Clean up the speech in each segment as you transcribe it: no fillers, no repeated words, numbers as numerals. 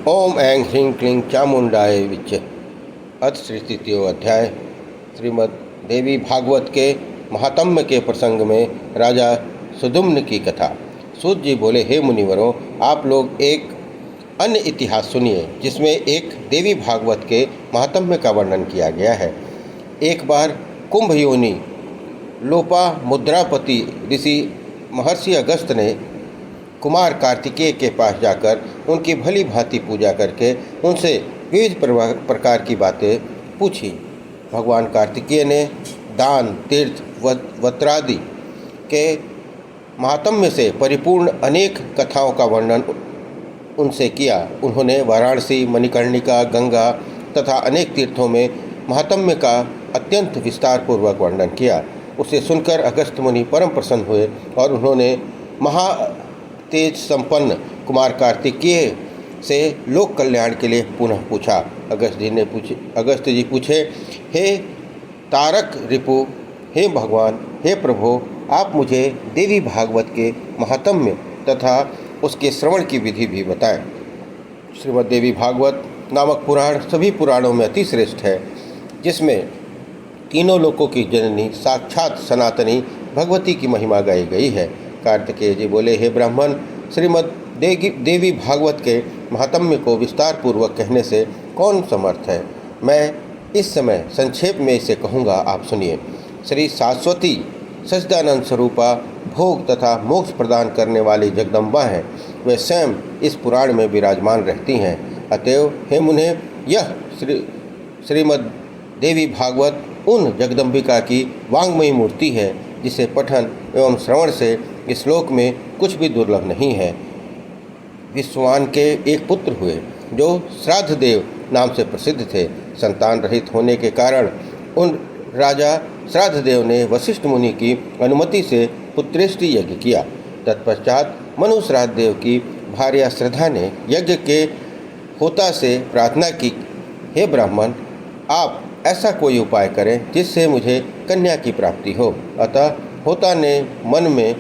ओम ऐं ह्रीं क्लीं चामुंडाय विच। अथ श्री तृतीयो अध्याय। श्रीमद् देवी भागवत के महात्म्य के प्रसंग में राजा सुदुम्न की कथा। सूत जी बोले, हे मुनिवरों, आप लोग एक अन्य इतिहास सुनिए जिसमें एक देवी भागवत के महात्म्य का वर्णन किया गया है। एक बार कुंभ योनि लोपा मुद्रापति ऋषि महर्षि अगस्त ने कुमार कार्तिकेय के पास जाकर उनकी भली भांति पूजा करके उनसे विविध प्रकार की बातें पूछी। भगवान कार्तिकेय ने दान, तीर्थ, वस्त्रादि के महात्म्य से परिपूर्ण अनेक कथाओं का वर्णन उनसे किया। उन्होंने वाराणसी, मणिकर्णिका, गंगा तथा अनेक तीर्थों में महात्म्य का अत्यंत विस्तार पूर्वक वर्णन किया। उसे सुनकर अगस्त मुनि परम प्रसन्न हुए और उन्होंने तेज संपन्न कुमार कार्तिकेय से लोक कल्याण के लिए पुनः पूछा। अगस्त जी पूछे, हे तारक रिपु, हे भगवान, हे प्रभु, आप मुझे देवी भागवत के महात्म्य तथा उसके श्रवण की विधि भी बताएं। श्रीमद् देवी भागवत नामक पुराण सभी पुराणों में अति श्रेष्ठ है, जिसमें तीनों लोकों की जननी साक्षात सनातनी भगवती की महिमा गाई गई है। कार्तिकेय जी बोले, हे ब्राह्मण, श्रीमद् देवी भागवत के महात्म्य को विस्तार पूर्वक कहने से कौन समर्थ है। मैं इस समय संक्षेप में इसे कहूँगा, आप सुनिए। श्री सरस्वती सच्चिदानंद स्वरूपा भोग तथा मोक्ष प्रदान करने वाली जगदम्बा हैं। वे स्वयं इस पुराण में विराजमान रहती हैं। अतएव हे मुने, यह श्रीमद् देवी भागवत उन जगदम्बिका की वांग्मयी मूर्ति है जिसे पठन एवं श्रवण से इस श्लोक में कुछ भी दुर्लभ नहीं है। विश्वान के एक पुत्र हुए जो श्राद्ध देव नाम से प्रसिद्ध थे। संतान रहित होने के कारण उन राजा श्राद्ध देव ने वशिष्ठ मुनि की अनुमति से पुत्रेष्टि यज्ञ किया। तत्पश्चात मनु श्राद्ध देव की भार्या श्रद्धा ने यज्ञ के होता से प्रार्थना की, हे ब्राह्मण, आप ऐसा कोई उपाय करें जिससे मुझे कन्या की प्राप्ति हो। अतः होता ने मन में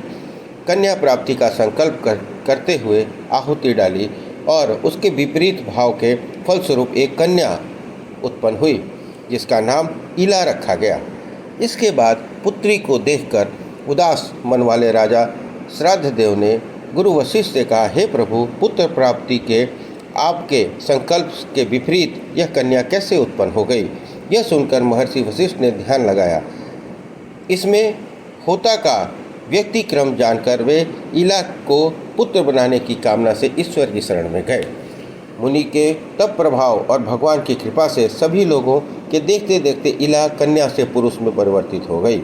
कन्या प्राप्ति का संकल्प करते हुए आहुति डाली और उसके विपरीत भाव के फलस्वरूप एक कन्या उत्पन्न हुई जिसका नाम इला रखा गया। इसके बाद पुत्री को देखकर उदास मन वाले राजा श्राद्ध देव ने गुरु वशिष्ठ से कहा, हे प्रभु, पुत्र प्राप्ति के आपके संकल्प के विपरीत यह कन्या कैसे उत्पन्न हो गई। यह सुनकर महर्षि वशिष्ठ ने ध्यान लगाया। इसमें होता का व्यक्ति क्रम जानकर वे इला को पुत्र बनाने की कामना से ईश्वर की शरण में गए। मुनि के तप प्रभाव और भगवान की कृपा से सभी लोगों के देखते देखते इला कन्या से पुरुष में परिवर्तित हो गई।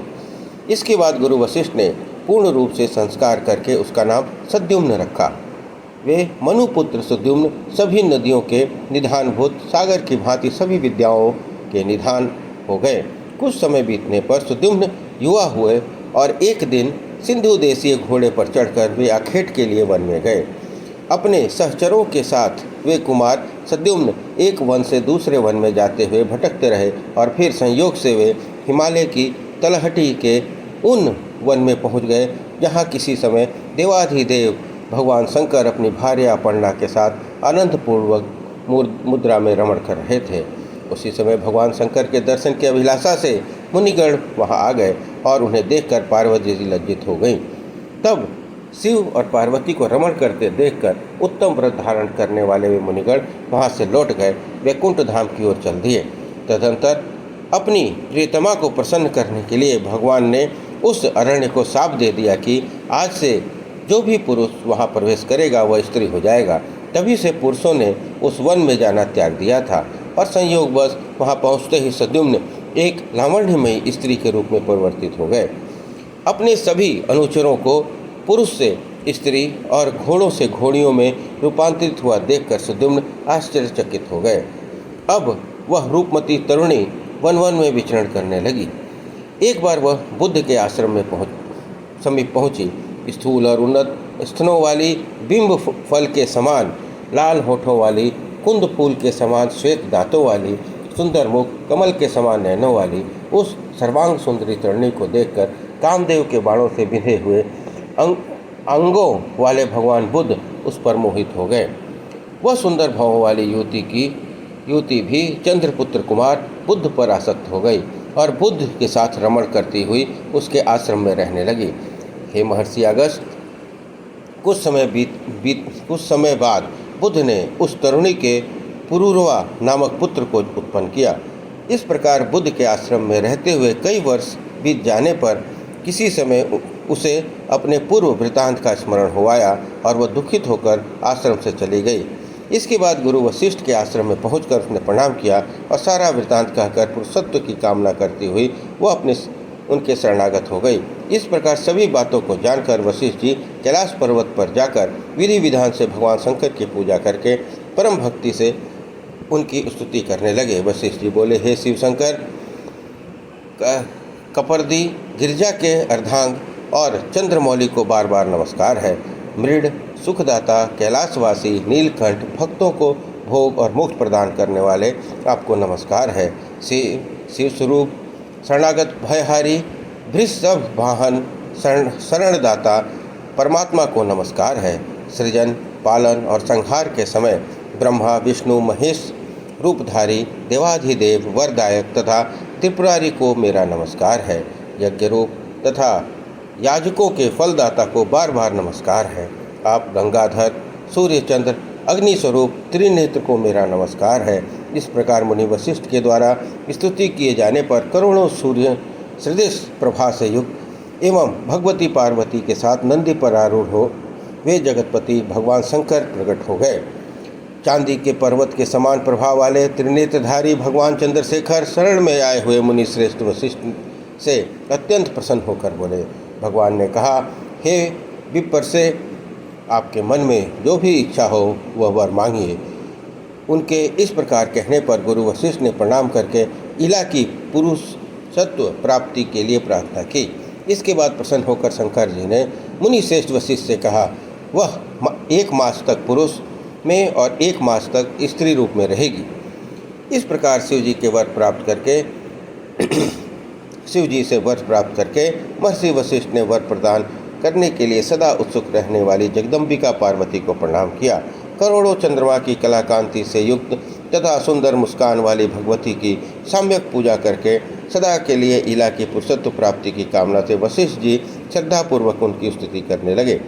इसके बाद गुरु वशिष्ठ ने पूर्ण रूप से संस्कार करके उसका नाम सद्युम्न रखा। वे मनुपुत्र सद्युम्न सभी नदियों के निधानभूत सागर की भांति सभी विद्याओं के निधान हो गए। कुछ समय बीतने पर सद्युम्न युवा हुए और एक दिन सिंधु देशीय घोड़े पर चढ़कर वे आखेट के लिए वन में गए। अपने सहचरों के साथ वे कुमार सद्युम्न एक वन से दूसरे वन में जाते हुए भटकते रहे और फिर संयोग से वे हिमालय की तलहटी के उन वन में पहुंच गए जहां किसी समय देवाधिदेव भगवान शंकर अपनी भार्या अपर्णा के साथ आनंदपूर्वक मुद्रा में रमण कर रहे थे। उसी समय भगवान शंकर के दर्शन की अभिलाषा से मुनिगण वहां आ गए और उन्हें देखकर पार्वती जी लज्जित हो गईं। तब शिव और पार्वती को रमण करते देखकर उत्तम व्रत धारण करने वाले वे मुनिगण वहां से लौट गए, वैकुंठ धाम की ओर चल दिए। तदंतर अपनी प्रियतमा को प्रसन्न करने के लिए भगवान ने उस अरण्य को शाप दे दिया कि आज से जो भी पुरुष वहां प्रवेश करेगा वह स्त्री हो जाएगा। तभी से पुरुषों ने उस वन में जाना त्याग दिया था और संयोगवश वहां पहुंचते ही सद्युम्न एक लावण्यमयी स्त्री के रूप में परिवर्तित हो गए। अपने सभी अनुचरों को पुरुष से स्त्री और घोड़ों से घोड़ियों में रूपांतरित हुआ देखकर सद्युम्न आश्चर्यचकित हो गए। अब वह रूपमती तरुणी वन वन में विचरण करने लगी। एक बार वह बुद्ध के आश्रम में समीप पहुंची। स्थूल और उन्नत स्तनों वाली, बिंब फल के समान लाल होठों वाली, कुंद फूल के समान श्वेत दांतों वाली, सुंदर मुख, कमल के समान नैनों वाली उस सर्वांग सुंदरी तरुणी को देखकर कामदेव के बाणों से बिंधे हुए अंगों वाले भगवान बुद्ध उस पर मोहित हो गए। वह सुंदर भावों वाली युवती भी चंद्रपुत्र कुमार बुद्ध पर आसक्त हो गई और बुद्ध के साथ रमण करती हुई उसके आश्रम में रहने लगी। हे महर्षि अगस्त, कुछ समय बाद बुद्ध ने उस तरुणी के पुरूरवा नामक पुत्र को उत्पन्न किया। इस प्रकार बुद्ध के आश्रम में रहते हुए कई वर्ष बीत जाने पर किसी समय उसे अपने पूर्व वृत्तांत का स्मरण हो आया और वह दुखित होकर आश्रम से चली गई। इसके बाद गुरु वशिष्ठ के आश्रम में पहुंचकर उसने प्रणाम किया और सारा वृत्तांत कहकर पुरुषत्व की कामना करती हुई वह उनके शरणागत हो गई। इस प्रकार सभी बातों को जानकर वशिष्ठ जी कैलाश पर्वत पर जाकर विधि विधान से भगवान शंकर की पूजा करके परम भक्ति से उनकी स्तुति करने लगे। वशिष्ठ जी बोले, हे शिव शंकर, कपर्दी, गिरजा के अर्धांग और चंद्रमौली को बार बार नमस्कार है। मृड, सुखदाता, कैलाशवासी, नीलकंठ, भक्तों को भोग और मोक्ष प्रदान करने वाले आपको नमस्कार है। शिव स्वरूप, शरणागत भयहारी, भृषभ वाहन, शरणदाता परमात्मा को नमस्कार है। सृजन, पालन और संहार के समय ब्रह्मा, विष्णु, महेश रूपधारी, देवाधिदेव, वरदायक तथा त्रिपुरारी को मेरा नमस्कार है। यज्ञ रूप तथा याजकों के फलदाता को बार बार नमस्कार है। आप गंगाधर, सूर्य, चंद्र, अग्नि स्वरूप त्रिनेत्र को मेरा नमस्कार है। इस प्रकार मुनि वशिष्ठ के द्वारा स्तुति किए जाने पर करोड़ों सूर्य सदृश प्रभा से युक्त एवं भगवती पार्वती के साथ नंदी पर आरूढ़ हो वे जगतपति भगवान शंकर प्रकट हो गए। चांदी के पर्वत के समान प्रभाव वाले त्रिनेत्रधारी भगवान चंद्रशेखर शरण में आए हुए मुनि श्रेष्ठ वशिष्ठ से अत्यंत प्रसन्न होकर बोले। भगवान ने कहा, हे विप्र से, आपके मन में जो भी इच्छा हो वह वर मांगिए। उनके इस प्रकार कहने पर गुरु वशिष्ठ ने प्रणाम करके इला की पुरुषत्व प्राप्ति के लिए प्रार्थना की। इसके बाद प्रसन्न होकर शंकर जी ने मुनि श्रेष्ठ वशिष्ठ से कहा, वह 1 मास तक पुरुष में और 1 मास तक स्त्री रूप में रहेगी। इस प्रकार शिव जी से वर प्राप्त करके महर्षि वशिष्ठ ने वर प्रदान करने के लिए सदा उत्सुक रहने वाली जगदम्बिका पार्वती को प्रणाम किया। करोड़ों चंद्रमा की कलाकांति से युक्त तथा सुंदर मुस्कान वाली भगवती की सम्यक पूजा करके सदा के लिए इला की पुरुषत्व प्राप्ति की कामना से वशिष्ठ जी श्रद्धापूर्वक उनकी स्तुति करने लगे।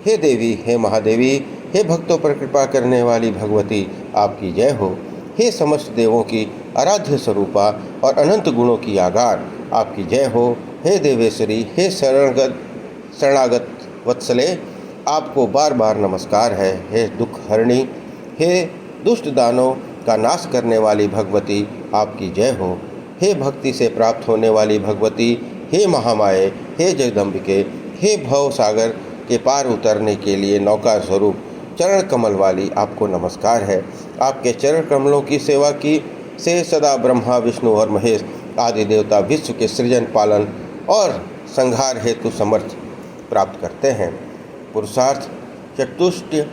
हे देवी, हे महादेवी, हे भक्तों पर कृपा करने वाली भगवती, आपकी जय हो। हे समस्त देवों की आराध्य स्वरूपा और अनंत गुणों की आगार, आपकी जय हो। हे देवेश्वरी, हे शरणागत वत्सले, आपको बार बार नमस्कार है। हे दुख हरणी, हे दुष्ट दानों का नाश करने वाली भगवती, आपकी जय हो। हे भक्ति से प्राप्त होने वाली भगवती, हे महामाये, हे जगदम्बिके, हे भव सागर के पार उतरने के लिए नौका स्वरूप चरण कमल वाली, आपको नमस्कार है। आपके चरण कमलों की सेवा की से सदा ब्रह्मा, विष्णु और महेश आदि देवता विश्व के सृजन, पालन और संहार हेतु समर्थ प्राप्त करते हैं। पुरुषार्थ, चतुष्टय,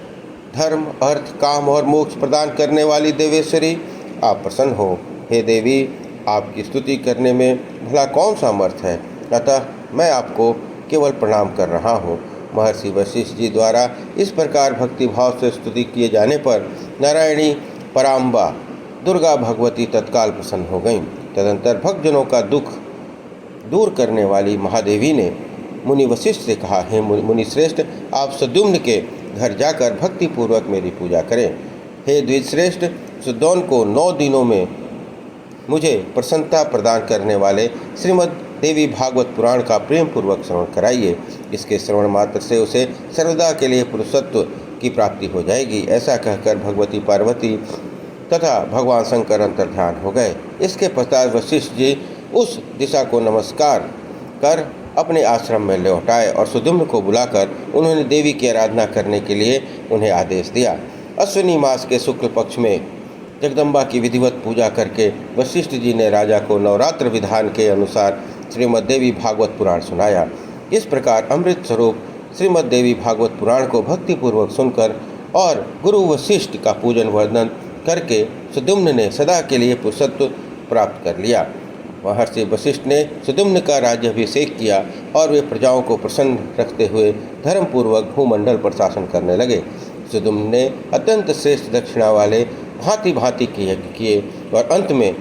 धर्म, अर्थ, काम और मोक्ष प्रदान करने वाली देवेश्वरी, आप प्रसन्न हो। हे देवी, आपकी स्तुति करने में भला कौन सा समर्थ है, अतः मैं आपको केवल प्रणाम कर रहा हूँ। महर्षि वशिष्ठ जी द्वारा इस प्रकार भक्तिभाव से स्तुति किए जाने पर नारायणी पराम्बा दुर्गा भगवती तत्काल प्रसन्न हो गईं। तदंतर भक्तजनों का दुख दूर करने वाली महादेवी ने मुनि वशिष्ठ से कहा, हे मुनि श्रेष्ठ, आप सुद्युम्न के घर जाकर भक्तिपूर्वक मेरी पूजा करें। हे द्विजश्रेष्ठ, सुद्योन को 9 दिनों में मुझे प्रसन्नता प्रदान करने वाले श्रीमद् देवी भागवत पुराण का प्रेम पूर्वक श्रवण कराइए। इसके श्रवण मात्र से उसे सर्वदा के लिए पुरुषत्व की प्राप्ति हो जाएगी। ऐसा कहकर भगवती पार्वती तथा भगवान शंकर अंतर्ध्यान हो गए। इसके पश्चात वशिष्ठ जी उस दिशा को नमस्कार कर अपने आश्रम में लौट आए और सुद्युम्न को बुलाकर उन्होंने देवी की आराधना करने के लिए उन्हें आदेश दिया। अश्विनी मास के शुक्ल पक्ष में जगदम्बा की विधिवत पूजा करके वशिष्ठ जी ने राजा को नवरात्र विधान के अनुसार श्रीमद् देवी भागवत पुराण सुनाया। इस प्रकार अमृत स्वरूप श्रीमद् देवी भागवत पुराण को भक्तिपूर्वक सुनकर और गुरु वशिष्ठ का पूजन वर्णन करके सुद्युम्न ने सदा के लिए पुरुषत्व प्राप्त कर लिया। महर्षि वशिष्ठ ने सुद्युम्न का राज्याभिषेक किया और वे प्रजाओं को प्रसन्न रखते हुए धर्मपूर्वक भूमंडल पर शासन करने लगे। सुदुम्न ने अत्यंत श्रेष्ठ दक्षिणा वाले भांति भांति के यज्ञ किए और अंत में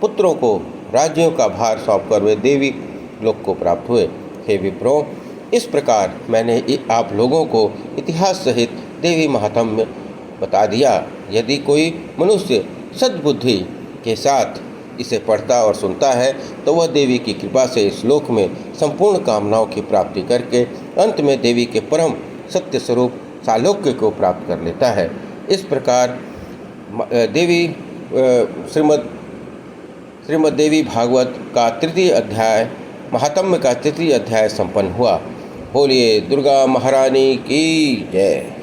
पुत्रों को राज्यों का भार सौंपकर वे देवी लोक को प्राप्त हुए। हे विप्रो, इस प्रकार मैंने आप लोगों को इतिहास सहित देवी महात्म्य बता दिया। यदि कोई मनुष्य सद्बुद्धि के साथ इसे पढ़ता और सुनता है तो वह देवी की कृपा से इस लोक में संपूर्ण कामनाओं की प्राप्ति करके अंत में देवी के परम सत्य स्वरूप सालोक्य को प्राप्त कर लेता है। इस प्रकार देवी श्रीमद् देवी भागवत का तृतीय अध्याय, महात्म्य का तृतीय अध्याय संपन्न हुआ। बोलिए दुर्गा महारानी की जय।